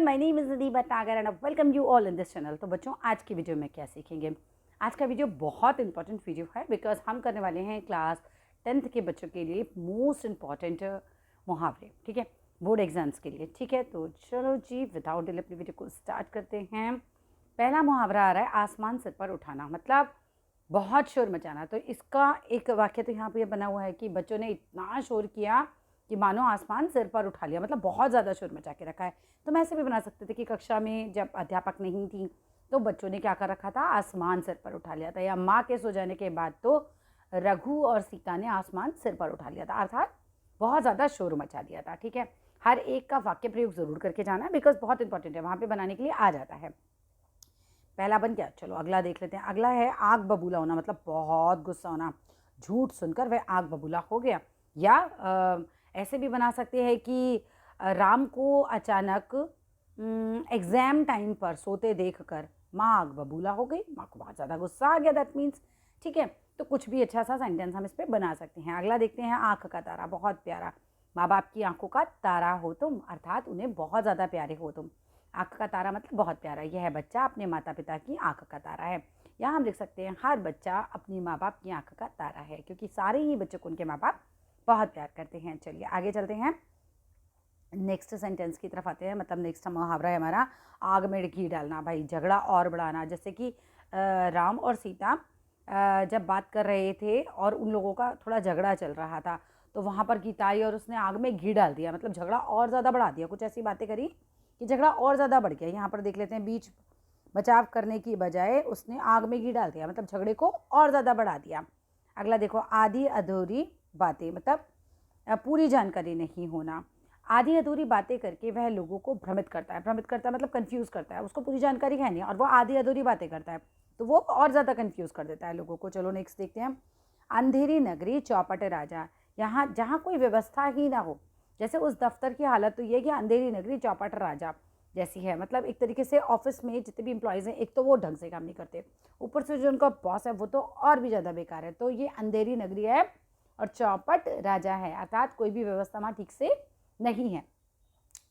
Everyone, my name is नदीबा टागर and welcome you all in this channel. तो बच्चों, आज की वीडियो में क्या सीखेंगे? आज का वीडियो बहुत इंपॉर्टेंट वीडियो है बिकॉज हम करने वाले हैं क्लास 10th के बच्चों के लिए मोस्ट इम्पॉर्टेंट मुहावरे, ठीक है, बोर्ड एग्जाम्स के लिए। ठीक है, तो चलो जी, विदाउट डिले अपनी वीडियो को स्टार्ट करते हैं। पहला मुहावरा आ रहा है, आसमान सिर पर उठाना, मतलब बहुत शोर मचाना। तो इसका एक वाक्य तो यहाँ पे बना हुआ है कि बच्चों ने इतना शोर किया कि मानो आसमान सिर पर उठा लिया, मतलब बहुत ज़्यादा शोर मचा के रखा है। तो मैं ऐसे भी बना सकते थे कि कक्षा में जब अध्यापक नहीं थी तो बच्चों ने क्या कर रखा था, आसमान सिर पर उठा लिया था। या माँ के सो जाने के बाद तो रघु और सीता ने आसमान सिर पर उठा लिया था, अर्थात बहुत ज़्यादा शोर मचा दिया था। ठीक है, हर एक का वाक्य प्रयोग ज़रूर करके जाना है बिकॉज बहुत इंपॉर्टेंट है, वहाँ पर बनाने के लिए आ जाता है। पहला बन गया, चलो अगला देख लेते हैं। अगला है आग बबूला होना, मतलब बहुत गुस्सा होना, झूठ सुनकर वह आग बबूला हो गया। या ऐसे भी बना सकते हैं कि राम को अचानक एग्ज़ाम टाइम पर सोते देखकर माँ आग बबूला हो गई, माँ को बहुत ज़्यादा गुस्सा आ गया, दैट मीन्स। ठीक है, तो कुछ भी अच्छा सा सेंटेंस हम इस पर बना सकते हैं। अगला देखते हैं, आँख का तारा, बहुत प्यारा, माँ बाप की आंखों का तारा हो तुम, अर्थात उन्हें बहुत ज़्यादा प्यारे हो तुम। आँख का तारा मतलब बहुत प्यारा, यह बच्चा अपने माता पिता की आँख का तारा है। या हम लिख सकते हैं, हर बच्चा अपनी माँ बाप की आँख का तारा है, क्योंकि सारे ही बच्चों को उनके माँ बाप बहुत प्यार करते हैं। चलिए आगे चलते हैं, नेक्स्ट सेंटेंस की तरफ आते हैं। मतलब नेक्स्ट मुहावरा है हमारा, आग में घी डालना, भाई झगड़ा और बढ़ाना। जैसे कि राम और सीता जब बात कर रहे थे और उन लोगों का थोड़ा झगड़ा चल रहा था, तो वहाँ पर गीता आई और उसने आग में घी डाल दिया, मतलब झगड़ा और ज़्यादा बढ़ा दिया। कुछ ऐसी बातें करी कि झगड़ा और ज़्यादा बढ़ गया। यहाँ पर देख लेते हैं, बीच बचाव करने की बजाय उसने आग में घी डाल दिया, मतलब झगड़े को और ज़्यादा बढ़ा दिया। अगला देखो, आधी अधूरी बातें, मतलब पूरी जानकारी नहीं होना। आधी अधूरी बातें करके वह लोगों को भ्रमित करता है। भ्रमित करता है मतलब कंफ्यूज करता है, उसको पूरी जानकारी है नहीं और वो आधी अधूरी बातें करता है, तो वो और ज़्यादा कंफ्यूज कर देता है लोगों को। चलो नेक्स्ट देखते हैं, अंधेरी नगरी चौपट राजा, यहाँ जहाँ कोई व्यवस्था ही ना हो। जैसे उस दफ्तर की हालत तो ये कि अंधेरी नगरी चौपट राजा जैसी है, मतलब एक तरीके से ऑफिस में जितने भी एम्प्लॉयज़ हैं, एक तो वो ढंग से काम नहीं करते, ऊपर से जो उनका बॉस है वो तो और भी ज़्यादा बेकार है। तो ये अंधेरी नगरी है और चौपट राजा है, अर्थात कोई भी व्यवस्था वहाँ ठीक से नहीं है,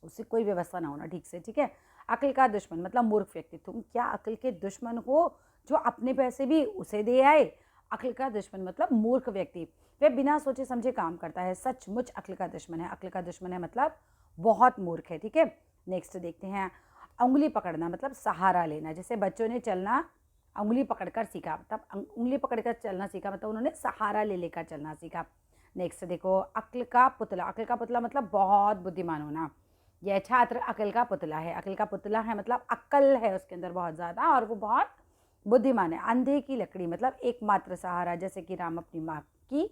उससे कोई व्यवस्था ना होना ठीक से। ठीक है, अक्ल का दुश्मन मतलब मूर्ख व्यक्ति। तुम क्या अक्ल के दुश्मन हो जो अपने पैसे भी उसे दे आए? अक्ल का दुश्मन मतलब मूर्ख व्यक्ति, वह बिना सोचे समझे काम करता है, सचमुच अक्ल का दुश्मन है। अक्ल का दुश्मन है मतलब बहुत मूर्ख है। ठीक है, नेक्स्ट देखते हैं, उंगली पकड़ना मतलब सहारा लेना। जैसे बच्चों ने चलना उंगली पकड़कर सीखा, मतलब उंगली पकड़कर चलना सीखा, मतलब उन्होंने सहारा ले लेकर चलना सीखा। नेक्स्ट देखो, अक्ल का पुतला। अक्ल का पुतला मतलब बहुत बुद्धिमान होना। यह छात्र अक्ल का पुतला है। अक्ल का पुतला है मतलब अक्ल है उसके अंदर बहुत ज़्यादा और वो बहुत बुद्धिमान है। अंधे की लकड़ी मतलब एकमात्र सहारा, जैसे कि राम अपनी माँ की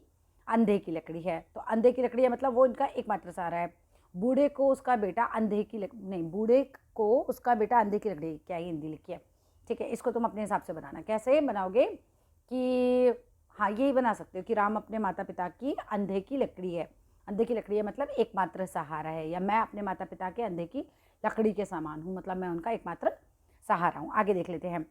अंधे की लकड़ी है, तो अंधे की लकड़ी है मतलब वो इनका एकमात्र सहारा है। बूढ़े को उसका बेटा अंधे की नहीं, बूढ़े को उसका बेटा अंधे की लकड़ी, क्या ही हिंदी लिखी है। ठीक है, इसको तुम अपने हिसाब से बनाना, कैसे बनाओगे कि हाँ, यही बना सकते हो कि राम अपने माता पिता की अंधे की लकड़ी है। अंधे की लकड़ी है मतलब एकमात्र सहारा है, या मैं अपने माता पिता के अंधे की लकड़ी के समान हूँ, मतलब मैं उनका एकमात्र सहारा हूँ। आगे देख लेते हैं,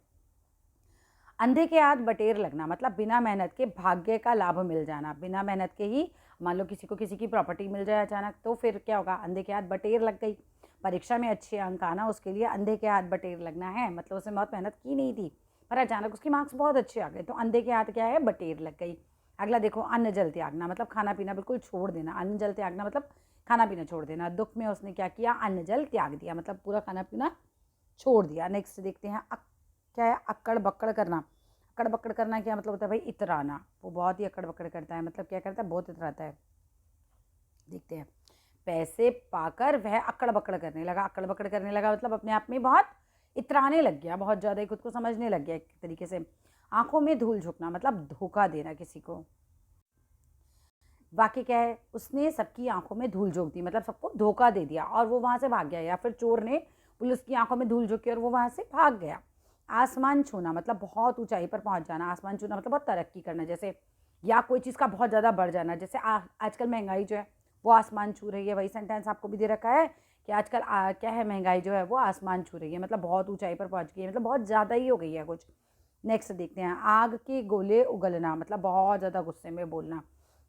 अंधे के हाथ बटेर लगना मतलब बिना मेहनत के भाग्य का लाभ मिल जाना। बिना मेहनत के ही मान लो किसी को किसी की प्रॉपर्टी मिल जाए अचानक, तो फिर क्या होगा, अंधे के हाथ बटेर लग गई। परीक्षा में अच्छे अंक आना, उसके लिए अंधे के हाथ बटेर लगना है, मतलब उसने बहुत मेहनत की नहीं थी पर अचानक उसके मार्क्स बहुत अच्छे आ गए, तो अंधे के हाथ क्या है, बटेर लग गई। अगला देखो, अन्न जल त्यागना मतलब खाना पीना बिल्कुल छोड़ देना। अन्न जल त्यागना मतलब खाना पीना छोड़ देना। दुख में उसने क्या किया, अन्न जल त्याग दिया, मतलब पूरा खाना पीना छोड़ दिया। नेक्स्ट देखते हैं, क्या है, अक्कड़ बक्कड़ करना। अक्कड़ बक्कड़ करना क्या मतलब होता है भाई, इतराना। वो बहुत ही अक्कड़ बक्कड़ करता है, मतलब क्या करता है, बहुत इतराता है। देखते हैं, पैसे पाकर वह अक्कड़ बक्कड़ करने लगा। अक्कड़ बक्कड़ करने लगा मतलब अपने आप में बहुत इतराने लग गया, बहुत ज़्यादा ही खुद को समझने लग गया एक तरीके से। आंखों में धूल झोंकना मतलब धोखा देना किसी को। वाक्य क्या है, उसने सबकी आंखों में धूल झोंक दी, मतलब सबको धोखा दे दिया और वो वहाँ से भाग गया, या फिर चोर ने पुलिस की आंखों में धूल झोंकी और वो वहाँ से भाग गया। आसमान छूना मतलब बहुत ऊंचाई पर पहुँच जाना। आसमान छूना मतलब बहुत तरक्की करना, जैसे या कोई चीज़ का बहुत ज़्यादा बढ़ जाना। जैसे आजकल महंगाई जो है वो आसमान छू रही है, वही सेंटेंस आपको भी दे रखा है कि आजकल क्या है, महंगाई जो है वो आसमान छू रही है, मतलब बहुत ऊंचाई पर पहुँच गई है, मतलब बहुत ज़्यादा ही हो गई है कुछ। नेक्स्ट देखते हैं, आग के गोले उगलना मतलब बहुत ज़्यादा गुस्से में बोलना।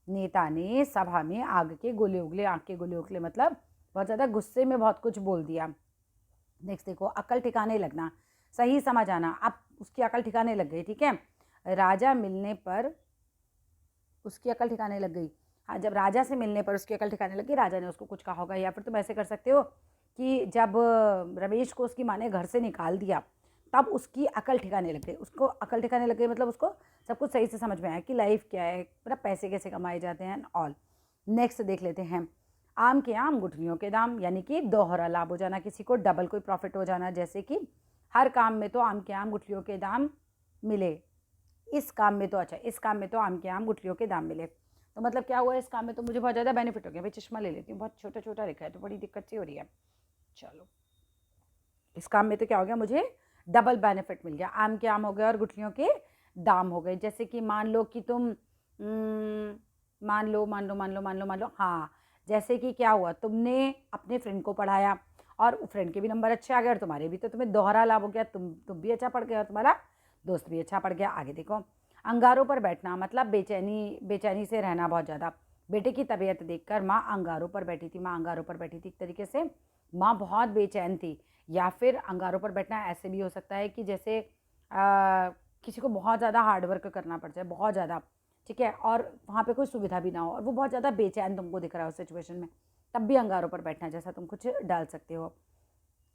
नेता ने सभा में आग के गोले उगले, आग के गोले उगले मतलब बहुत ज़्यादा गुस्से में बहुत कुछ बोल दिया। नेक्स्ट देखो, अकल ठिकाने लगना, सही समझ आना। अब उसकी अकल ठिकाने लग गई, ठीक है। राजा मिलने पर उसकी अकल ठिकाने लग गई। हाँ, जब राजा से मिलने पर उसकी अकल ठिकाने लगी, राजा ने उसको कुछ कहा होगा। या फिर तुम ऐसे कर सकते हो कि जब रमेश को उसकी माँ ने घर से निकाल दिया, तब उसकी अकल ठिकाने लग गई। उसको अकल ठिकाने लग गई मतलब उसको सब कुछ सही से समझ में आया कि लाइफ क्या है, मतलब पैसे कैसे कमाए जाते हैं ऑल। नेक्स्ट देख लेते हैं, आम के आम गुठलियों के दाम, यानी कि दोहरा लाभ हो जाना, किसी को डबल कोई प्रॉफिट हो जाना। जैसे कि हर काम में तो आम के आम गुठलियों के दाम मिले, इस काम में तो अच्छा, इस काम में तो आम के आम गुठलियों के दाम मिले। तो मतलब क्या हुआ, इस काम में तो मुझे बहुत ज़्यादा बेनिफिट हो गया। भाई चश्मा ले लेती हूँ, बहुत छोटा छोटा लिखा है तो बड़ी दिक्कत सी हो रही है। चलो, इस काम में तो क्या हो गया, मुझे डबल बेनिफिट मिल गया। आम के आम हो गए और गुठलियों के दाम हो गए। जैसे कि मान लो कि तुम मान लो हाँ, जैसे कि क्या हुआ, तुमने अपने फ्रेंड को पढ़ाया और फ्रेंड के भी नंबर अच्छे आ गए और तुम्हारे भी, तो तुम्हें दोहरा लाभ हो गया। तुम भी अच्छा पढ़ गए और तुम्हारा दोस्त भी अच्छा पढ़ गया। आगे देखो, अंगारों पर बैठना मतलब बेचैनी से रहना बहुत ज़्यादा। बेटे की तबीयत देखकर माँ अंगारों पर बैठी थी। माँ अंगारों पर बैठी थी, एक तरीके से माँ बहुत बेचैन थी। या फिर अंगारों पर बैठना ऐसे भी हो सकता है कि जैसे किसी को बहुत ज़्यादा हार्ड वर्क करना पड़ जाए, बहुत ज़्यादा, ठीक है, और वहाँ पे कोई सुविधा भी ना हो और वो बहुत ज़्यादा बेचैन तुमको दिख रहा हो सिचुएशन में, तब भी अंगारों पर बैठना जैसा तुम कुछ डाल सकते हो।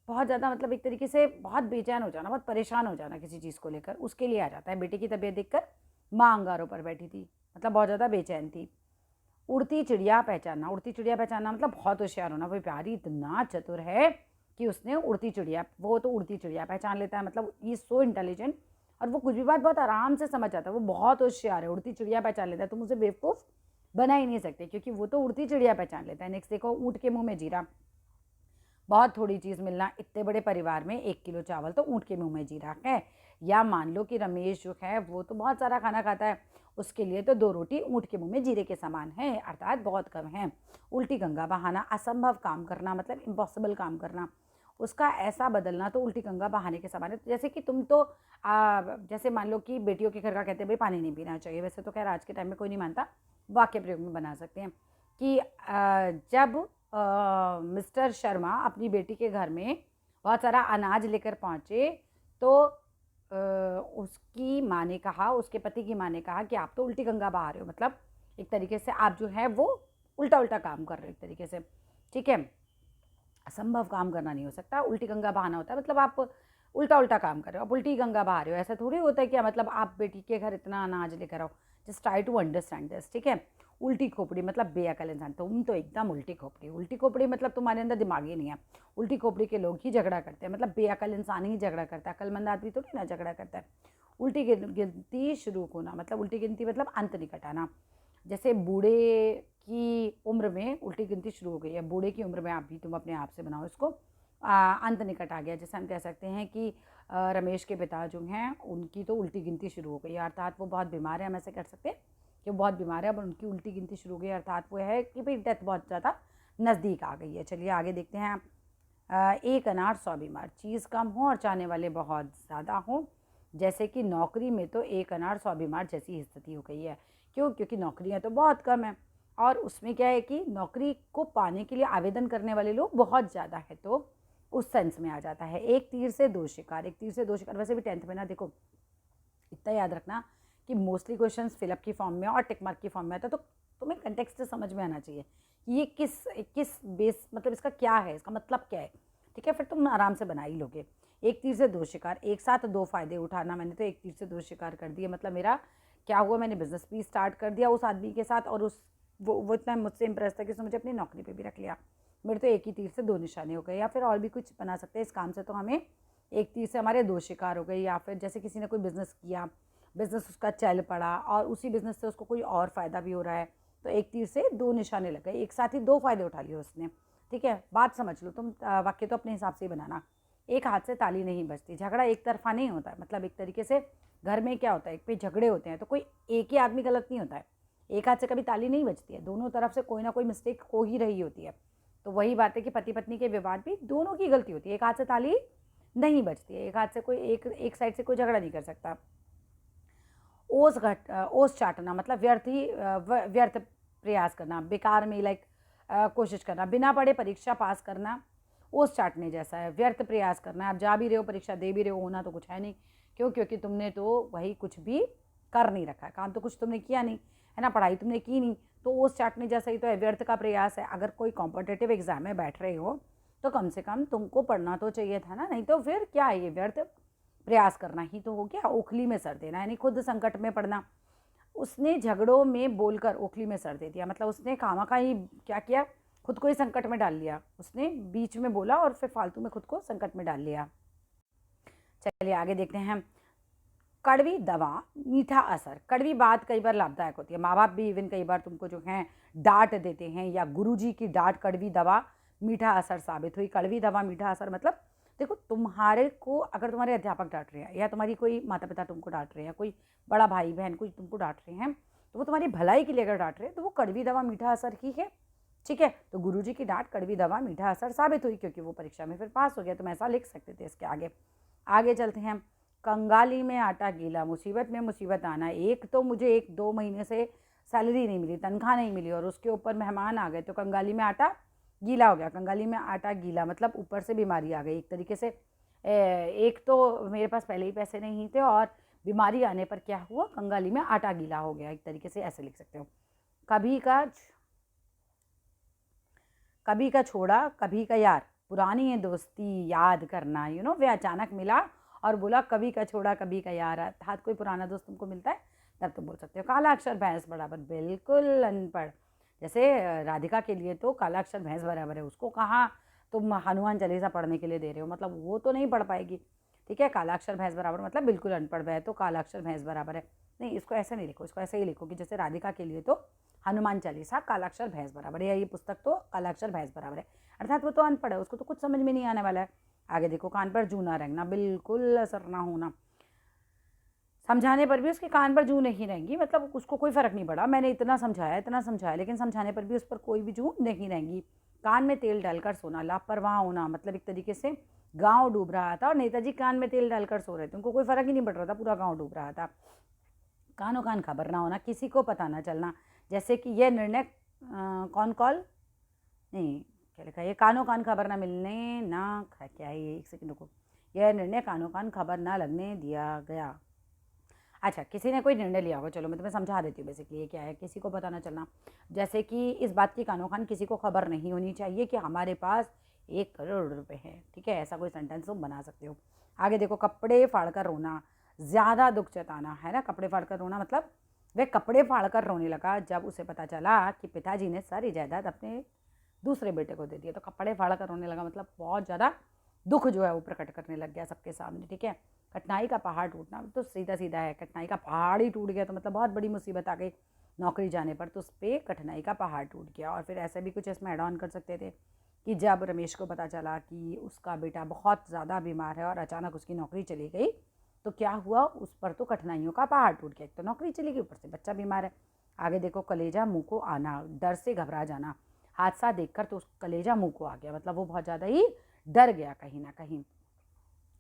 बहुत ज़्यादा मतलब एक तरीके से बहुत बेचैन हो जाना, बहुत परेशान हो जाना किसी चीज़ को लेकर, उसके लिए आ जाता है। बेटे की तबीयत देखकर माँ अंगारों पर बैठी थी, मतलब बहुत ज़्यादा बेचैन थी। उड़ती चिड़िया पहचानना, उड़ती चिड़िया पहचानना मतलब बहुत होशियार होना। भाई प्यारी इतना चतुर है कि उसने उड़ती चिड़िया, वो तो उड़ती चिड़िया पहचान लेता है, मतलब ई सो इंटेलिजेंट, और वो कुछ भी बात बहुत आराम से समझ जाता है। वो बहुत होशियार है, उड़ती चिड़िया पहचान लेता है, तुम उसे बेवकूफ़ बना ही नहीं सकते क्योंकि वो तो उड़ती चिड़िया पहचान लेता है। नेक्स्ट देखो, ऊँट के मुँह में जीरा, बहुत थोड़ी चीज़ मिलना। इतने बड़े परिवार में 1 किलो चावल तो ऊँट के मुँह में जीरा है। या मान लो कि रमेश जो है वो तो बहुत सारा खाना खाता है, उसके लिए तो 2 रोटी ऊँट के मुँह में जीरे के समान है, अर्थात बहुत कम है। उल्टी गंगा बहाना, असंभव काम करना मतलब इम्पॉसिबल काम करना, उसका ऐसा बदलना तो उल्टी गंगा बहाने के समान है। जैसे कि तुम तो जैसे मान लो कि बेटियों के घर का कहते हैं भाई पानी नहीं पीना चाहिए, वैसे तो खैर आज के टाइम में कोई नहीं मानता, वाक्य प्रयोग में बना सकते हैं कि जब मिस्टर शर्मा अपनी बेटी के घर में बहुत सारा अनाज लेकर पहुँचे, तो उसकी माँ ने कहा, उसके पति की माँ ने कहा कि आप तो उल्टी गंगा बहा रहे हो, मतलब एक तरीके से आप जो है वो उल्टा उल्टा काम कर रहे हो एक तरीके से, ठीक है। असंभव काम करना नहीं हो सकता, उल्टी गंगा बहाना होता है मतलब आप उल्टा उल्टा काम कर रहे हो, आप उल्टी गंगा बहा रहे हो, ऐसा थोड़ी होता है क्या, मतलब आप बेटी के घर इतना अनाज लेकर आओ। Just try to understand this, ठीक है। उल्टी खोपड़ी मतलब बेअकल इंसान, तुम तो एकदम उल्टी खोपड़ी। उल्टी खोपड़ी मतलब तुम्हारे अंदर दिमाग ही नहीं है। उल्टी खोपड़ी के लोग ही झगड़ा करते हैं, मतलब बेअकल इंसान ही झगड़ा करता है, अकलमंद आदमी तो नहीं ना झगड़ा करता है। उल्टी गिनती शुरू होना मतलब उल्टी गिनती मतलब अंत निकट आना। जैसे बूढ़े की उम्र में उल्टी गिनती शुरू हो गई है, बूढ़े की उम्र में आप भी तुम अपने आप से बनाओ इसको, अंत निकट आ गया। जैसे हम कह सकते हैं कि रमेश के पिता जो हैं उनकी तो उल्टी गिनती शुरू हो गई है, अर्थात वो बहुत बीमार है। हम ऐसे कर सकते हैं कि वो बहुत बीमार है, अब उनकी उल्टी गिनती शुरू हो गई, अर्थात वो है कि भाई डेथ बहुत ज़्यादा नज़दीक आ गई है। चलिए आगे देखते हैं। एक अनार 100 बीमार, चीज़ कम हो और चाहने वाले बहुत ज़्यादा हों। जैसे कि नौकरी में तो एक अनार 100 बीमार जैसी स्थिति हो गई है। क्यों? क्योंकि नौकरियां तो बहुत कम हैं और उसमें क्या है कि नौकरी को पाने के लिए आवेदन करने वाले लोग बहुत ज़्यादा है, तो उस सेंस में आ जाता है। एक तीर से दो शिकार, एक तीर से दो शिकार। वैसे भी 10th में ना देखो, इतना याद रखना कि मोस्टली क्वेश्चंस फिलअप की फॉर्म में और टिक मार्क की फॉर्म में आता है, तो तुम्हें कंटेक्स्ट से समझ में आना चाहिए कि ये किस बेस, मतलब इसका क्या है, इसका मतलब क्या है, ठीक है। फिर तुम आराम से बना ही लोगे। एक तीर से दो शिकार, एक साथ दो फायदे उठाना। मैंने तो एक तीर से दो शिकार कर दिए, मतलब मेरा क्या हुआ, मैंने बिजनेस भी स्टार्ट कर दिया उस आदमी के साथ, और वो इतना मुझसे इंप्रेस था कि उसने मुझे अपनी नौकरी पे भी रख लिया। मेरे तो एक ही तीर से दो निशाने हो गए। या फिर और भी कुछ बना सकते हैं इस काम से, तो हमें एक तीर से हमारे दो शिकार हो गए। या फिर जैसे किसी ने कोई बिज़नेस किया, बिज़नेस उसका चल पड़ा और उसी बिज़नेस से उसको कोई और फ़ायदा भी हो रहा है, तो एक तीर से दो निशाने लग गए, एक साथ ही दो फायदे उठा लिए उसने, ठीक है। बात समझ लो तुम, वाक्य तो अपने हिसाब से ही बनाना। एक हाथ से ताली नहीं बजती, झगड़ा एक तरफा नहीं होता है, मतलब एक तरीके से घर में क्या होता है, एक पे झगड़े होते हैं तो कोई एक ही आदमी गलत नहीं होता है, एक हाथ से कभी ताली नहीं बजती है, दोनों तरफ से कोई ना कोई मिस्टेक हो ही रही होती है। तो वही बात है कि पति पत्नी के विवाद भी दोनों की गलती होती है, एक हाथ से ताली नहीं बजती है, एक हाथ से कोई एक साइड से कोई झगड़ा नहीं कर सकता। ओस चाटना मतलब व्यर्थ प्रयास करना, बेकार में लाइक कोशिश करना, बिना पढ़े परीक्षा पास करना। ओस चाटने जैसा है, व्यर्थ प्रयास करना है। आप जा भी रहे हो, परीक्षा दे भी रहे हो, होना तो कुछ है नहीं। क्यों? क्योंकि तुमने तो वही कुछ भी कर नहीं रखा है, काम तो कुछ तुमने किया नहीं है ना, पढ़ाई तुमने की नहीं, तो ओस चाटने जैसा ही तो है, व्यर्थ का प्रयास है। अगर कोई कॉम्पिटिटिव एग्जाम में बैठ रहे हो तो कम से कम तुमको पढ़ना तो चाहिए था ना, नहीं तो फिर क्या है, ये व्यर्थ प्रयास करना ही तो हो गया। ओखली में सर देना यानी खुद संकट में पड़ना। उसने झगड़ों में बोलकर ओखली में सर दे दिया, मतलब उसने खामखा ही क्या किया, खुद को ही संकट में डाल लिया। उसने बीच में बोला और फिर फालतू में खुद को संकट में डाल लिया। चलिए आगे देखते हैं। कड़वी दवा मीठा असर। कड़वी बात कई बार लाभदायक होती है। माँ बाप भी इवन कई बार तुमको जो है डांट देते हैं, या गुरुजी की डांट, कड़वी दवा मीठा असर साबित हुई। कड़वी दवा मीठा असर मतलब देखो, तुम्हारे को अगर तुम्हारे अध्यापक डांट रहे हैं, या तुम्हारी कोई माता पिता तुमको डांट रहे हैं, कोई बड़ा भाई बहन कोई तुमको डांट रहे हैं, तो वो तुम्हारी भलाई के लिए अगर डांट रहे हैं तो वो कड़वी दवा मीठा असर ही है। ठीक है, तो गुरुजी की डांट कड़वी दवा मीठा असर साबित हुई, क्योंकि वो परीक्षा में फिर पास हो गया। तुम ऐसा लिख सकते थे इसके आगे। आगे चलते हैं। कंगाली में आटा गीला। मुसीबत में मुसीबत आना। एक तो मुझे 1-2 महीने से सैलरी नहीं मिली, तनख्वाह नहीं मिली, और उसके ऊपर मेहमान आ गए, तो कंगाली में आटा गीला हो गया। कंगाली में आटा गीला मतलब ऊपर से बीमारी आ गई एक तरीके से। एक तो मेरे पास पहले ही पैसे नहीं थे, और बीमारी आने पर क्या हुआ, कंगाली में आटा गीला हो गया, एक तरीके से ऐसे लिख सकते हो। कभी का छोड़ा कभी का यार, पुरानी है दोस्ती याद करना। वे अचानक मिला और बोला कभी का छोड़ा कभी का यार, अर्थात कोई पुराना दोस्त तुमको मिलता है तब तुम बोल सकते हो। काला अक्षर भैंस बराबर, बिल्कुल अनपढ़। जैसे राधिका के लिए तो काला अक्षर भैंस बराबर है, उसको कहाँ तुम हनुमान चालीसा पढ़ने के लिए दे रहे हो, मतलब वो तो नहीं पढ़ पाएगी। ठीक है, काला अक्षर भैंस बराबर मतलब बिल्कुल अनपढ़ है, तो काला अक्षर भैंस बराबर है। नहीं, इसको ऐसे नहीं लिखो, इसको ऐसे ही लिखो कि जैसे राधिका के लिए तो हनुमान चालीसा कालाक्षर भैंस बराबर है, या ये पुस्तक तो कालाक्षर भैंस बराबर है, अर्थात वो तो अनपढ़ है, उसको तो कुछ समझ में नहीं आने वाला है। आगे देखो। कान पर जू ना रंगना, बिल्कुल असर ना होना। समझाने पर भी उसके कान पर जू नहीं रहेंगी, मतलब उसको कोई फ़र्क नहीं पड़ा, मैंने इतना समझाया, लेकिन समझाने पर भी उस पर कोई भी जू नहीं रहेंगी। कान में तेल डालकर सोना। लापरवाह होना मतलब एक तरीके से गांव डूब रहा था और नेताजी कान में तेल डालकर सो रहे थे, उनको कोई फ़र्क ही नहीं पड़ रहा था, पूरा गांव डूब रहा था। कानों कान खबर ना होना, किसी को पता ना चलना। जैसे कि यह निर्णय कौन कॉल नहीं, क्या लिखा है, ये कानों कान खबर ना मिलने ना, क्या है ये, एक सेकंड रुको। यह निर्णय कानों कान खबर ना लगने दिया गया। अच्छा, किसी ने कोई निर्णय लिया होगा, चलो मैं तुम्हें समझा देती हूँ। बेसिकली ये क्या है, किसी को पता ना चलना, जैसे कि इस बात की कानों कान किसी को खबर नहीं होनी चाहिए कि हमारे पास 1 करोड़ रुपए है। ठीक है, ऐसा कोई सेंटेंस तुम बना सकते हो। आगे देखो। कपड़े फाड़ कर रोना, ज़्यादा दुख जताना, है ना। कपड़े फाड़ कर रोना मतलब वह कपड़े फाड़ कर रोने लगा जब उसे पता चला कि पिताजी ने सारी जायदाद अपने दूसरे बेटे को दे दिया। तो कपड़े फाड़ कर रोने लगा मतलब बहुत ज़्यादा दुख जो है वो प्रकट करने लग गया सबके सामने। ठीक है। कठिनाई का पहाड़ टूटना तो सीधा सीधा है, कठिनाई का पहाड़ ही टूट गया तो मतलब बहुत बड़ी मुसीबत आ गई नौकरी जाने पर, तो उस पर कठिनाई का पहाड़ टूट गया। और फिर ऐसे भी कुछ इसमें ऐड ऑन कर सकते थे कि जब रमेश को पता चला कि उसका बेटा बहुत ज़्यादा बीमार है और अचानक उसकी नौकरी चली गई, तो क्या हुआ, उस पर तो कठिनाइयों का पहाड़ टूट गया। एक तो नौकरी चली गई, ऊपर से बच्चा बीमार है। आगे देखो। कलेजा मुंह को आना, डर से घबरा जाना। हादसा देखकर तो कलेजा मुंह को आ गया, मतलब वो बहुत ज़्यादा ही डर गया कहीं ना कहीं।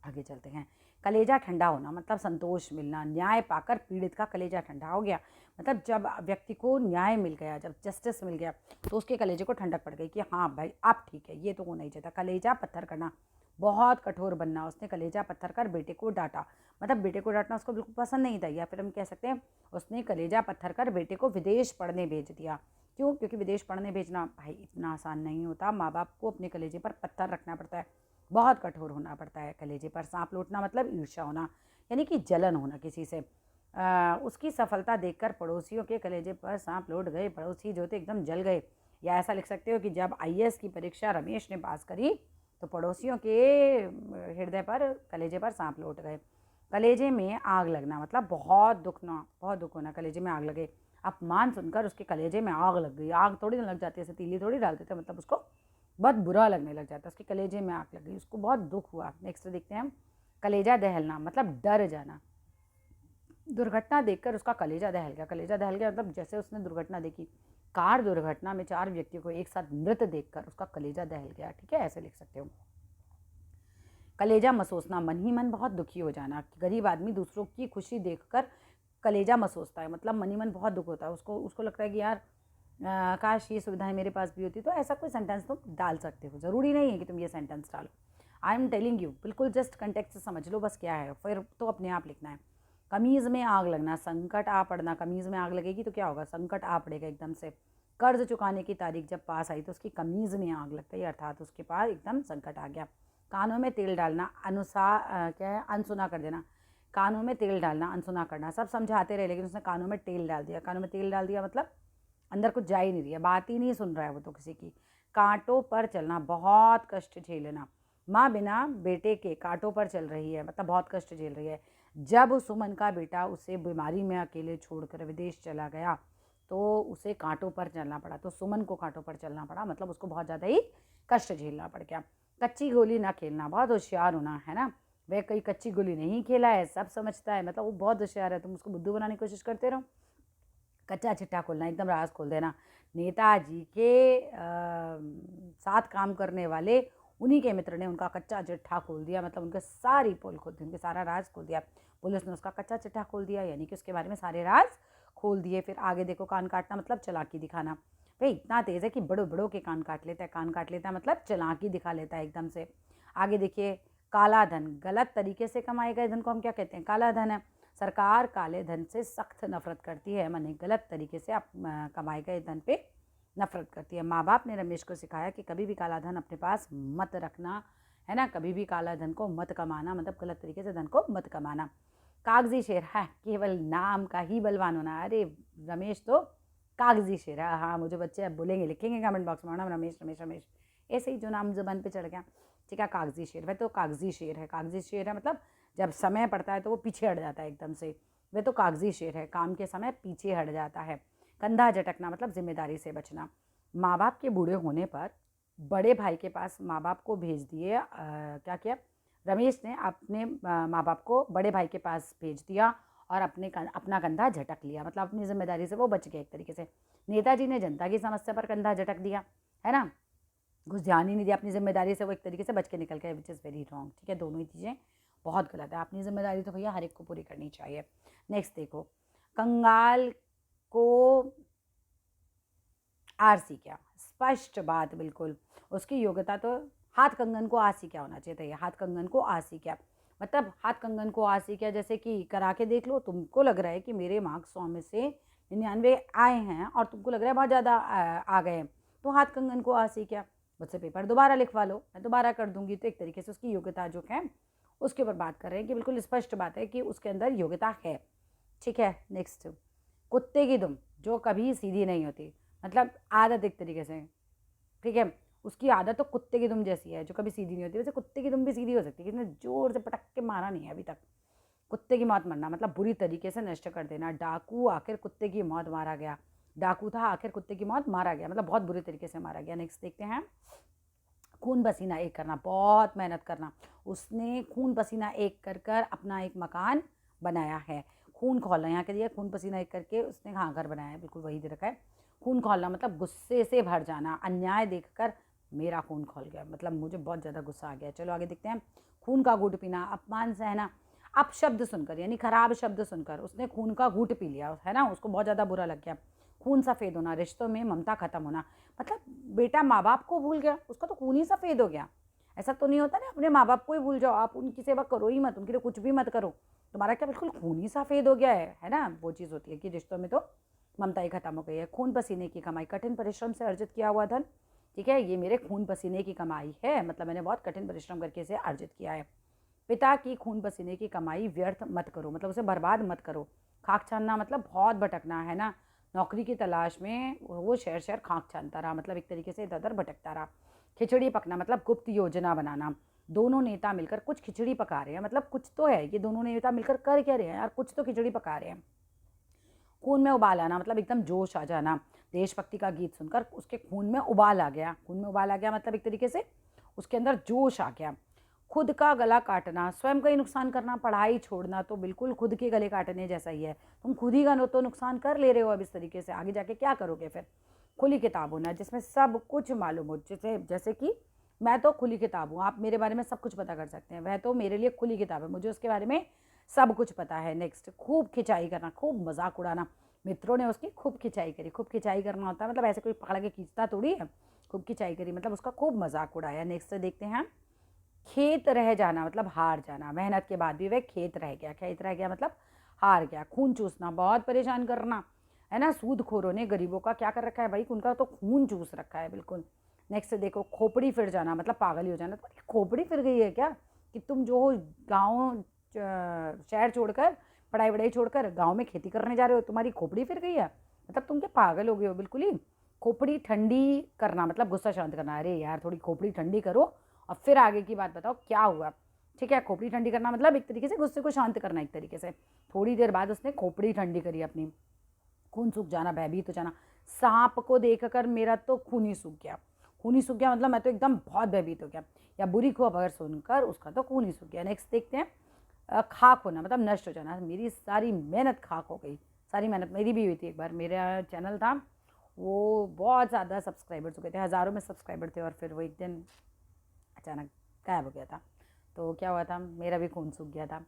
आगे चलते हैं। कलेजा ठंडा होना मतलब संतोष मिलना। न्याय पाकर पीड़ित का कलेजा ठंडा हो गया, मतलब जब व्यक्ति को न्याय मिल गया, जब जस्टिस मिल गया, तो उसके कलेजे को ठंडक पड़ गई कि हाँ भाई आप ठीक है, ये तो होना ही चाहिए था। कलेजा पत्थर करना, बहुत कठोर बनना। उसने कलेजा पत्थर कर बेटे को डांटा, मतलब बेटे को डांटना उसको बिल्कुल पसंद नहीं था, या फिर हम कह सकते हैं उसने कलेजा पत्थर कर बेटे को विदेश पढ़ने भेज दिया। क्यों? क्योंकि विदेश पढ़ने भेजना भाई इतना आसान नहीं होता, माँ बाप को अपने कलेजे पर पत्थर रखना पड़ता है, बहुत कठोर होना पड़ता है। कलेजे पर सांप लौटना मतलब ईर्ष्या होना, यानी कि जलन होना किसी से। उसकी सफलता देखकर पड़ोसियों के कलेजे पर सांप लौट गए, पड़ोसी जो थे एकदम जल गए। या ऐसा लिख सकते हो कि जब आईएएस की परीक्षा रमेश ने पास करी तो पड़ोसियों के हृदय पर, कलेजे पर सांप लौट गए। कलेजे में आग लगना मतलब बहुत दुख होना, कलेजे में आग लगे। अपमान सुनकर उसके कलेजे में आग लग गई। आग थोड़ी ना लग जाती है, ऐसे तीली थोड़ी डालते थे, मतलब उसको बहुत बुरा लगने लग जाता है, उसके कलेजे में आग लग गई, उसको बहुत दुख हुआ। नेक्स्ट देखते हैं हम। कलेजा दहलना मतलब डर जाना। दुर्घटना देखकर उसका कलेजा दहल गया। कलेजा दहल गया मतलब जैसे उसने दुर्घटना देखी, कार दुर्घटना में 4 व्यक्तियों को एक साथ मृत देखकर उसका कलेजा दहल गया। ठीक है, ऐसे लिख सकते हो। कलेजा मसोसना, मन ही मन बहुत दुखी हो जाना। गरीब आदमी दूसरों की खुशी देखकर कलेजा मसोसता है, मतलब मन ही मन बहुत दुख होता है, उसको लगता है कि यार काश ये सुविधाएं मेरे पास भी होती। तो ऐसा कोई सेंटेंस तुम डाल सकते हो, ज़रूरी नहीं है कि तुम ये सेंटेंस डालो। आई एम टेलिंग यू, बिल्कुल जस्ट कंटेक्स्ट से समझ लो बस क्या है, फिर तो अपने आप लिखना है। कमीज़ में आग लगना, संकट आ पड़ना, कमीज़ में आग लगेगी तो क्या होगा, संकट आ पड़ेगा एकदम से। कर्ज चुकाने की तारीख जब पास आई तो उसकी कमीज़ में आग लग गई, अर्थात उसके पास एकदम संकट आ गया। कानों में तेल डालना, क्या है, अनसुना कर देना। कानों में तेल डालना, अनसुना करना, सब समझाते रहे लेकिन उसने कानों में तेल डाल दिया। कानों में तेल डाल दिया मतलब अंदर कुछ जा ही नहीं रही है, बात ही नहीं सुन रहा है वो तो किसी की। कांटों पर चलना, बहुत कष्ट झेलना। माँ बिना बेटे के कांटों पर चल रही है, मतलब बहुत कष्ट झेल रही है। जब सुमन का बेटा उसे बीमारी में अकेले छोड़कर विदेश चला गया तो उसे कांटों पर चलना पड़ा। तो सुमन को कांटों पर चलना पड़ा मतलब उसको बहुत ज़्यादा ही कष्ट झेलना पड़ गया। कच्ची गोली ना खेलना, बहुत होशियार होना है ना। वह कोई कच्ची गोली नहीं खेला है, सब समझता है, मतलब वो बहुत होशियार है, तुम उसको बुद्धू बनाने की कोशिश करते रहो। कच्चा चिट्ठा खोलना, एकदम राज खोल देना। नेताजी के साथ काम करने वाले उन्हीं के मित्र ने उनका कच्चा चिट्ठा खोल दिया, मतलब उनके सारी पोल खोल दी, उनके सारा राज खोल दिया। पुलिस ने उसका कच्चा चिट्ठा खोल दिया, यानी कि उसके बारे में सारे राज खोल दिए। फिर आगे देखो, कान काटना मतलब चालाकी दिखाना। भाई इतना तेज़ है कि बड़ों बड़ों के कान काट लेता है, कान काट लेता है मतलब चालाकी दिखा लेता है एकदम से। आगे देखिए, काला धन, गलत तरीके से कमाए गए धन को हम क्या कहते हैं, काला धन है। सरकार काले धन से सख्त नफरत करती है, माने गलत तरीके से आप कमाए गए धन पे नफरत करती है। माँ बाप ने रमेश को सिखाया कि कभी भी काला धन अपने पास मत रखना, है ना, कभी भी काला धन को मत कमाना, मतलब गलत तरीके से धन को मत कमाना। कागजी शेर है, केवल नाम का ही बलवान होना। अरे रमेश तो कागजी शेर है। हाँ, मुझे बच्चे अब बोलेंगे, लिखेंगे कमेंट बॉक्स में, नाम रमेश रमेश रमेश, ऐसे ही जो नाम ज़बान पे चढ़ गया, ठीक है। कागजी शेर, वह तो कागजी शेर है। कागजी शेर है मतलब जब समय पड़ता है तो वो पीछे हट जाता है एकदम से, वह तो कागजी शेर है, काम के समय पीछे हट जाता है। कंधा झटकना मतलब जिम्मेदारी से बचना। माँ बाप के बूढ़े होने पर बड़े भाई के पास माँ बाप को भेज दिए। क्या किया रमेश ने, अपने माँ बाप को बड़े भाई के पास भेज दिया और अपना कंधा झटक लिया, मतलब अपनी जिम्मेदारी से वो बच गया एक तरीके से। नेताजी ने जनता की समस्या पर कंधा झटक दिया, है ना, कुछ ध्यान ही नहीं दिया अपनी जिम्मेदारी से, वो एक तरीके से बच के निकल गए, विच इज़ वेरी रॉन्ग, ठीक है। दोनों ही चीज़ें बहुत गलत है। अपनी जिम्मेदारी तो भैया हर एक को पूरी करनी चाहिए। नेक्स्ट देखो, कंगाल को आरसी क्या, स्पष्ट बात बिल्कुल। उसकी योग्यता तो हाथ कंगन को आरसी क्या होना चाहिए था, ये हाथ कंगन को आरसी क्या, मतलब हाथ कंगन को आरसी क्या, जैसे कि करा के देख लो, तुमको लग रहा है कि मेरे मार्क्स 100 में से 99 आए हैं और तुमको लग रहा है बहुत ज़्यादा आ गए हैं, तो हाथ कंगन को आरसी क्या, मुझसे पेपर दोबारा लिखवा लो, मैं दोबारा कर दूंगी। तो एक तरीके से उसकी योग्यता जो है उसके ऊपर बात कर रहे हैं कि बिल्कुल स्पष्ट बात है कि उसके अंदर योग्यता है, ठीक है। नेक्स्ट, कुत्ते की दुम जो कभी सीधी नहीं होती, मतलब आदत एक तरीके से, ठीक है, उसकी आदत तो कुत्ते की दुम जैसी है जो कभी सीधी नहीं होती। वैसे कुत्ते की दुम भी सीधी हो सकती है, किसने जोर से पटक के मारा नहीं है अभी तक। कुत्ते की मौत मरना मतलब बुरी तरीके से नष्ट कर देना। डाकू आखिर कुत्ते की मौत मारा गया, डाकू था आखिर कुत्ते की मौत मारा गया, मतलब बहुत बुरी तरीके से मारा गया। नेक्स्ट देखते हैं, खून पसीना एक करना, बहुत मेहनत करना। उसने खून पसीना एक कर कर अपना एक मकान बनाया है। खून खोलना, यहाँ के दिया खून पसीना एक करके उसने हाँ घर बनाया है, बिल्कुल वही दे रखा है। खून खोलना मतलब गुस्से से भर जाना, अन्याय देखकर मेरा खून खोल गया, मतलब मुझे बहुत ज़्यादा गुस्सा आ गया। चलो आगे देखते हैं, खून का घूंट पीना, अपमान सहना, अपशब्द सुनकर यानी खराब शब्द सुनकर उसने खून का घूंट पी लिया, है ना, उसको बहुत ज़्यादा बुरा लग गया। खून सफ़ेद होना, रिश्तों में ममता ख़त्म होना, मतलब बेटा माँ बाप को भूल गया, उसका तो खून ही सफ़ेद हो गया। ऐसा तो नहीं होता ना, अपने माँ बाप को ही भूल जाओ, आप उनकी सेवा करो ही मत, उनके लिए कुछ भी मत करो, तुम्हारा क्या बिल्कुल खून ही सफ़ेद हो गया है ना। वो चीज़ होती है कि रिश्तों में तो ममता ही खत्म हो गई है। खून पसीने की कमाई, कठिन परिश्रम से अर्जित किया हुआ धन, ठीक है, ये मेरे खून पसीने की कमाई है, मतलब मैंने बहुत कठिन परिश्रम करके इसे अर्जित किया है। पिता की खून पसीने की कमाई व्यर्थ मत करो, मतलब उसे बर्बाद मत करो। खाक छानना मतलब बहुत भटकना, है ना, नौकरी की तलाश में वो शहर शहर खाक छानता रहा, मतलब एक तरीके से इधर उधर भटकता रहा। खिचड़ी पकना मतलब गुप्त योजना बनाना, दोनों नेता मिलकर कुछ खिचड़ी पका रहे हैं, मतलब कुछ तो है, ये दोनों नेता मिलकर कर क्या रहे हैं यार, कुछ तो खिचड़ी पका रहे हैं। खून में उबाल आना मतलब एकदम जोश आ जाना, देशभक्ति का गीत सुनकर उसके खून में उबाल आ गया, खून में उबाल आ गया मतलब एक तरीके से उसके अंदर जोश आ गया। खुद का गला काटना, स्वयं का ही नुकसान करना, पढ़ाई छोड़ना तो बिल्कुल खुद के गले काटने जैसा ही है, तुम खुद ही का तो नुकसान कर ले रहे हो अब इस तरीके से, आगे जाके क्या करोगे फिर। खुली किताब होना जिसमें सब कुछ मालूम हो, जैसे जैसे कि मैं तो खुली किताब हूँ, आप मेरे बारे में सब कुछ पता कर सकते हैं, वह तो मेरे लिए खुली किताब है, मुझे उसके बारे में सब कुछ पता है। नेक्स्ट, खूब खिंचाई करना, खूब मजाक उड़ाना, मित्रों ने उसकी खूब खिंचाई करी। खूब खिंचाई करना होता है मतलब ऐसे कोई पकड़ के खींचता थोड़ी है। खूब खिंचाई करी मतलब उसका खूब मजाक उड़ाया। नेक्स्ट देखते हैं, खेत रह जाना मतलब हार जाना। मेहनत के बाद भी वह खेत रह गया। खेत रह गया मतलब हार गया। खून चूसना, बहुत परेशान करना, है ना। सूदखोरों ने गरीबों का क्या कर रखा है भाई, उनका तो खून चूस रखा है बिल्कुल। नेक्स्ट देखो, खोपड़ी फिर जाना मतलब पागल ही हो जाना। तो खोपड़ी फिर गई है क्या कि तुम जो गाँव शहर छोड़कर, पढ़ाई वढ़ाई छोड़कर गाँव में खेती करने जा रहे हो, तुम्हारी खोपड़ी फिर गई है। मतलब तुम क्या पागल हो गए हो बिल्कुल ही। खोपड़ी ठंडी करना मतलब गुस्सा शांत करना। अरे यार थोड़ी खोपड़ी ठंडी करो और फिर आगे की बात बताओ क्या हुआ। ठीक है, खोपड़ी ठंडी करना मतलब एक तरीके से गुस्से को शांत करना एक तरीके से। थोड़ी देर बाद उसने खोपड़ी ठंडी करी अपनी। खून सूख जाना, भयभीत हो जाना। सांप को देखकर मेरा तो खून ही सूख गया। खून ही सूख गया मतलब मैं तो एकदम बहुत भयभीत हो गया। या बुरी खबर सुनकर उसका तो खून ही सूख गया। नेक्स्ट देखते हैं, खाक होना मतलब नष्ट हो जाना। मेरी सारी मेहनत खाक हो गई। सारी मेहनत मेरी भी हुई थी। एक बार मेरा चैनल था, वो बहुत ज़्यादा सब्सक्राइबर्स हो गए थे, हज़ारों में सब्सक्राइबर थे, और फिर वो एक दिन अचानक गायब हो गया था। तो क्या हुआ था, मेरा भी खून सूख गया था।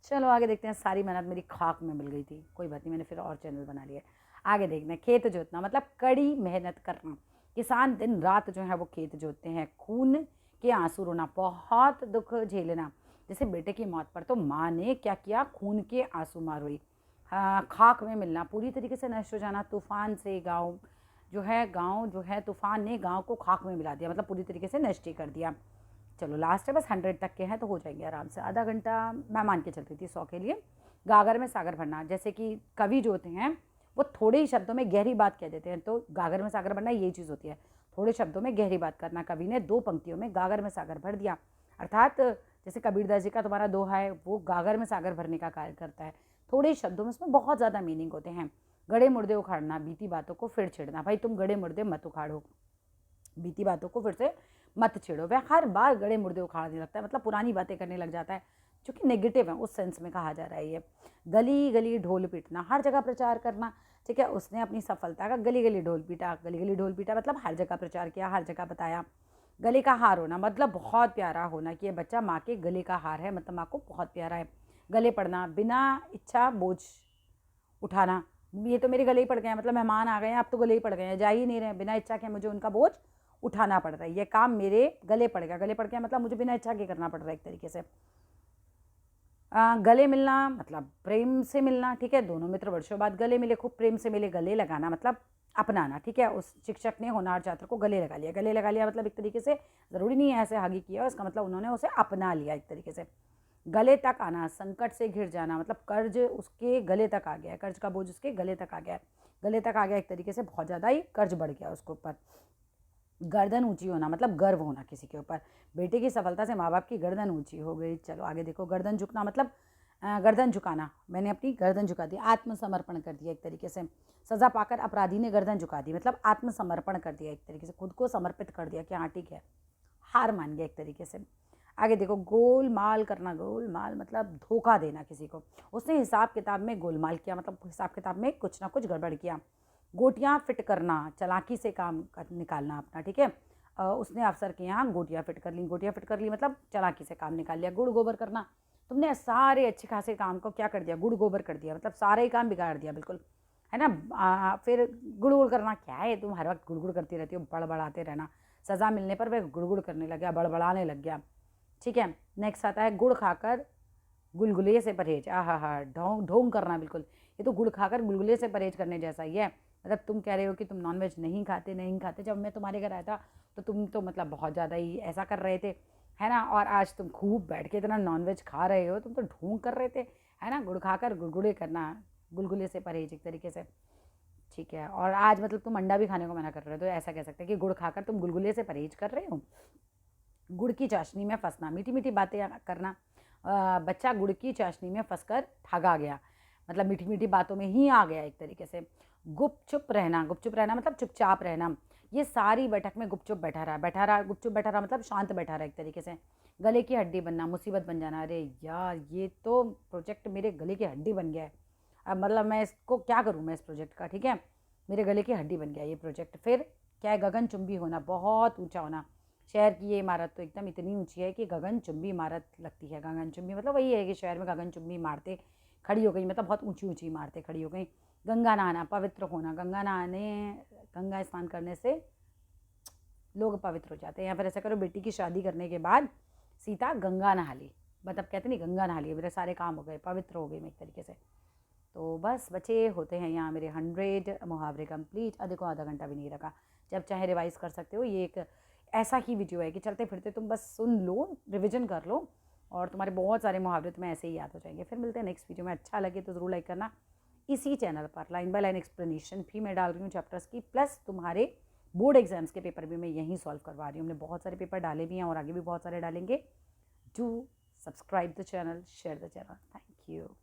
चलो आगे देखते हैं। सारी मेहनत मेरी खाक में मिल गई थी, कोई बात नहीं, मैंने फिर और चैनल बना लिया। आगे देखते हैं, खेत जोतना मतलब कड़ी मेहनत करना। किसान दिन रात जो है वो खेत जोतते हैं। खून के आंसू रोना, बहुत दुख झेलना। जैसे बेटे की मौत पर तो माँ ने क्या किया, खून के आंसू मार रोई। हाँ, खाक में मिलना, पूरी तरीके से नष्ट हो जाना। तूफान से गांव जो है तूफान ने गांव को खाक में मिला दिया मतलब पूरी तरीके से नष्ट ही कर दिया। चलो लास्ट है, बस 100 तक के हैं तो हो जाएंगे आराम से। आधा घंटा मैं मान के चलती थी 100 के लिए। गागर में सागर भरना, जैसे कि कवि जो होते हैं वो थोड़े ही शब्दों में गहरी बात कह देते हैं, तो गागर में सागर भरना यही चीज़ होती है, थोड़े शब्दों में गहरी बात करना। कवि ने 2 पंक्तियों में गागर में सागर भर दिया। अर्थात जैसे कबीरदास जी का तुम्हारा दोहा है, वो गागर में सागर भरने का कार्य करता है। थोड़े ही शब्दों में उसमें बहुत ज़्यादा मीनिंग होते हैं। गड़े मुर्दे उखाड़ना, बीती बातों को फिर छेड़ना। भाई तुम गड़े मुर्दे मत उखाड़ो, बीती बातों को फिर से मत छेड़ो। वह हर बार गड़े मुर्दे उखाड़ने लगता है मतलब पुरानी बातें करने लग जाता है, जो कि नेगेटिव है, उस सेंस में कहा जा रहा है ये। गली गली ढोल पीटना, हर जगह प्रचार करना। ठीक है, उसने अपनी सफलता का गली गली ढोल पीटा। गली गली ढोल पीटा मतलब हर जगह प्रचार किया, हर जगह बताया। गले का हार होना मतलब बहुत प्यारा होना, कि ये बच्चा माँ के गले का हार है, मतलब माँ को बहुत प्यारा है। गले पड़ना, बिना इच्छा बोझ उठाना। ये तो मेरे गले ही पड़ गए हैं, मतलब मेहमान आ गए हैं, अब तो गले ही पड़ गए हैं, जा ही नहीं रहे हैं, बिना इच्छा के मुझे उनका बोझ उठाना पड़ रहा है। ये काम मेरे गले पड़ गया। गले पड़ गया मतलब मुझे बिना इच्छा के करना पड़ रहा है एक तरीके से। गले मिलना मतलब प्रेम से मिलना। ठीक है, दोनों मित्र वर्षों बाद गले मिले, खूब प्रेम से मिले। गले लगाना मतलब अपनाना। ठीक है, उस शिक्षक ने होनहार छात्र को गले लगा लिया। गले लगा लिया मतलब एक तरीके से, ज़रूरी नहीं है ऐसे हागी किया, उसका मतलब उन्होंने उसे अपना लिया एक तरीके से। गले तक आना, संकट से घिर जाना मतलब कर्ज उसके गले तक आ गया, कर्ज का बोझ उसके गले तक आ गया। गले तक आ गया एक तरीके से, बहुत ज़्यादा ही कर्ज बढ़ गया उसके ऊपर। गर्दन ऊंची होना मतलब गर्व होना किसी के ऊपर। बेटे की सफलता से माँ बाप की गर्दन ऊंची हो गई। चलो आगे देखो, गर्दन झुकना मतलब गर्दन झुकाना, मैंने अपनी गर्दन झुका दी, आत्मसमर्पण कर दिया एक तरीके से। सज़ा पाकर अपराधी ने गर्दन झुका दी मतलब आत्मसमर्पण कर दिया एक तरीके से, खुद को समर्पित कर दिया कि हाँ ठीक है, हार मान गया एक तरीके से। आगे देखो, गोलमाल करना। गोलमाल मतलब धोखा देना किसी को। उसने हिसाब किताब में गोलमाल किया मतलब हिसाब किताब में कुछ ना कुछ गड़बड़ किया। गोटियाँ फिट करना, चालाकी से काम निकालना अपना। ठीक है, उसने अफसर के यहाँ गोटियाँ फिट कर ली। गोटियाँ फिट कर ली मतलब चालाकी से काम निकाल लिया। गुड़ गोबर करना, तुमने सारे अच्छे खासे काम को क्या कर दिया, गुड़ गोबर कर दिया, मतलब सारा ही काम बिगाड़ दिया बिल्कुल, है ना। फिर गुड़ गुड़ करना, क्या है तुम हर वक्त गुड़ गुड़ करती रहती हो, बड़बड़ाते रहना। सज़ा मिलने पर वह गुड़ गुड़ करने लग गया, बड़बड़ाने लग गया। ठीक है, नेक्स्ट आता है, गुड़ खाकर गुलगुले से परहेज। हा ढोंग ढोंग करना बिल्कुल। ये तो गुड़ खाकर गुलगुले से परहेज करने जैसा ही है। मतलब तुम कह रहे हो कि तुम नॉनवेज नहीं खाते। जब मैं तुम्हारे घर आया था तो तुम तो मतलब बहुत ज़्यादा ही ऐसा कर रहे थे, है ना। और आज तुम खूब बैठ के इतना नॉनवेज खा रहे हो, तुम तो ढोंग कर रहे थे, है ना। गुड़ खाकर गुलगुले करना, गुलगुले से परहेज एक तरीके से। ठीक है, और आज मतलब तुम अंडा भी खाने को मना कर रहे हो, तो ऐसा कह सकते हैं कि गुड़ खाकर तुम गुलगुले से परहेज कर रहे हो। गुड़ की चाशनी में फंसना, मीठी मीठी बातें करना। बच्चा गुड़ की चाशनी में फंसकर ठगा गया, मतलब मीठी मीठी बातों में ही आ गया एक तरीके से। गुपचुप रहना, गुपचुप रहना मतलब चुपचाप रहना। ये सारी बैठक में गुपचुप बैठा रहा, गुपचुप बैठा रहा मतलब शांत बैठा रहा एक तरीके से। गले की हड्डी बनना, मुसीबत बन जाना। अरे यार ये तो प्रोजेक्ट मेरे गले की हड्डी बन गया है, अब मतलब मैं इसको क्या करूँ मैं इस प्रोजेक्ट का। ठीक है, मेरे गले की हड्डी बन गया ये प्रोजेक्ट। फिर क्या है, गगनचुंबी होना, बहुत ऊंचा होना। शहर की ये इमारत तो एकदम इतनी ऊंची है कि गगनचुंबी इमारत लगती है। गगनचुंबी मतलब वही है कि शहर में गगनचुंबी इमारतें खड़ी हो गई, मतलब बहुत ऊंची ऊंची इमारतें खड़ी हो गई। गंगा नहाना, पवित्र होना, गंगा स्नान करने से लोग पवित्र हो जाते हैं। या फिर ऐसा करो, बेटी की शादी करने के बाद सीता गंगा नहा ली, मतलब कहते नहीं गंगा नहा ली, मेरे सारे काम हो गए, पवित्र हो गई मैं एक तरीके से। तो बस बचे होते हैं यहाँ मेरे 100 मुहावरे कंप्लीट। देखो आधा घंटा भी नहीं रखा, जब चाहे रिवाइज़ कर सकते हो। ये एक ऐसा ही वीडियो है कि चलते फिरते तुम बस सुन लो, रिविजन कर लो, और तुम्हारे बहुत सारे मुहावरे तुम्हें ऐसे ही याद हो जाएंगे। फिर मिलते हैं नेक्स्ट वीडियो में। अच्छा लगे तो ज़रूर लाइक करना। इसी चैनल पर लाइन बाय लाइन एक्सप्लेनेशन भी मैं डाल रही हूँ चैप्टर्स की, प्लस तुम्हारे बोर्ड एग्जाम्स के पेपर भी मैं यहीं सॉल्व करवा रही हूँ। हमने बहुत सारे पेपर डाले भी हैं और आगे भी बहुत सारे डालेंगे। Do subscribe the channel, share the channel. Thank you.